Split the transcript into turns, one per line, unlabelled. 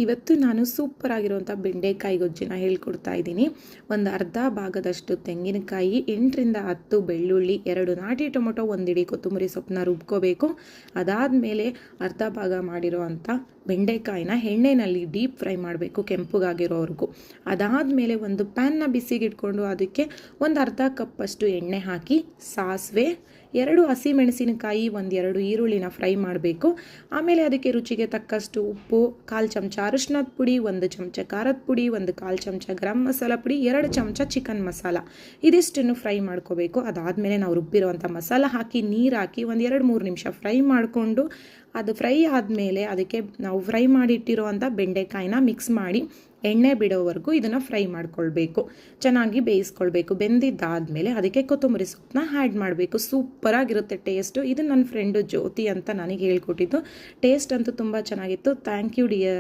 ಇವತ್ತು ನಾನು ಸೂಪರ್ ಆಗಿರುವಂಥ ಬೆಂಡೆಕಾಯಿ ಗೊಜ್ಜನ್ನ ಹೇಳ್ಕೊಡ್ತಾ ಇದ್ದೀನಿ. ಒಂದು ಅರ್ಧ ಭಾಗದಷ್ಟು ತೆಂಗಿನಕಾಯಿ, 8ರಿಂದ 10 ಬೆಳ್ಳುಳ್ಳಿ, 2 ನಾಟಿ ಟೊಮೊಟೊ, 1 ಇಡೀ ಕೊತ್ತಂಬರಿ ಸೊಪ್ಪನ್ನ ರುಬ್ಕೋಬೇಕು. ಅದಾದಮೇಲೆ ಅರ್ಧ ಭಾಗ ಮಾಡಿರೋವಂಥ ಬೆಂಡೆಕಾಯಿನ ಎಣ್ಣೆಯಲ್ಲಿ ಡೀಪ್ ಫ್ರೈ ಮಾಡಬೇಕು, ಕೆಂಪುಗಾಗಿರೋವರೆಗೂ. ಅದಾದಮೇಲೆ ಒಂದು ಪ್ಯಾನ್ನ ಬಿಸಿಗಿಟ್ಕೊಂಡು ಅದಕ್ಕೆ ಒಂದು ಅರ್ಧ ಕಪ್ಪಷ್ಟು ಎಣ್ಣೆ ಹಾಕಿ, ಸಾಸಿವೆ, 2 ಹಸಿಮೆಣಸಿನಕಾಯಿ, 1-2 ಈರುಳ್ಳಿನ ಫ್ರೈ ಮಾಡಬೇಕು. ಆಮೇಲೆ ಅದಕ್ಕೆ ರುಚಿಗೆ ತಕ್ಕಷ್ಟು ಉಪ್ಪು, 1/4 ಚಮಚ ಅರಿಶಿನದ ಪುಡಿ, 1 ಚಮಚ ಖಾರದ ಪುಡಿ, 1/4 ಚಮಚ ಗರಂ ಮಸಾಲ ಪುಡಿ, 2 ಚಮಚ ಚಿಕನ್ ಮಸಾಲ, ಇದಿಷ್ಟನ್ನು ಫ್ರೈ ಮಾಡ್ಕೋಬೇಕು. ಅದಾದಮೇಲೆ ನಾವು ರುಬ್ಬಿರೋವಂಥ ಮಸಾಲ ಹಾಕಿ, ನೀರು ಹಾಕಿ 1-2-3 ನಿಮಿಷ ಫ್ರೈ ಮಾಡಿಕೊಂಡು, ಅದು ಫ್ರೈ ಆದಮೇಲೆ ಅದಕ್ಕೆ ನಾವು ಫ್ರೈ ಮಾಡಿಟ್ಟಿರುವಂಥ ಬೆಂಡೆಕಾಯಿನ ಮಿಕ್ಸ್ ಮಾಡಿ ಎಣ್ಣೆ ಬಿಡೋವರೆಗೂ ಇದನ್ನು ಫ್ರೈ ಮಾಡ್ಕೊಳ್ಬೇಕು, ಚೆನ್ನಾಗಿ ಬೇಯಿಸ್ಕೊಳ್ಬೇಕು. ಬೆಂದಿದ್ದಾದಮೇಲೆ ಅದಕ್ಕೆ ಕೊತ್ತಂಬರಿ ಸೊಪ್ಪನ್ನ ಆ್ಯಡ್ ಮಾಡಬೇಕು. ಸೂಪರಾಗಿರುತ್ತೆ ಟೇಸ್ಟು. ಇದು ನನ್ನ ಫ್ರೆಂಡು ಜ್ಯೋತಿ ಅಂತ ನನಗೆ ಹೇಳ್ಕೊಟ್ಟಿದ್ದು. ಟೇಸ್ಟ್ ಅಂತೂ ತುಂಬ ಚೆನ್ನಾಗಿತ್ತು. Thank you dear.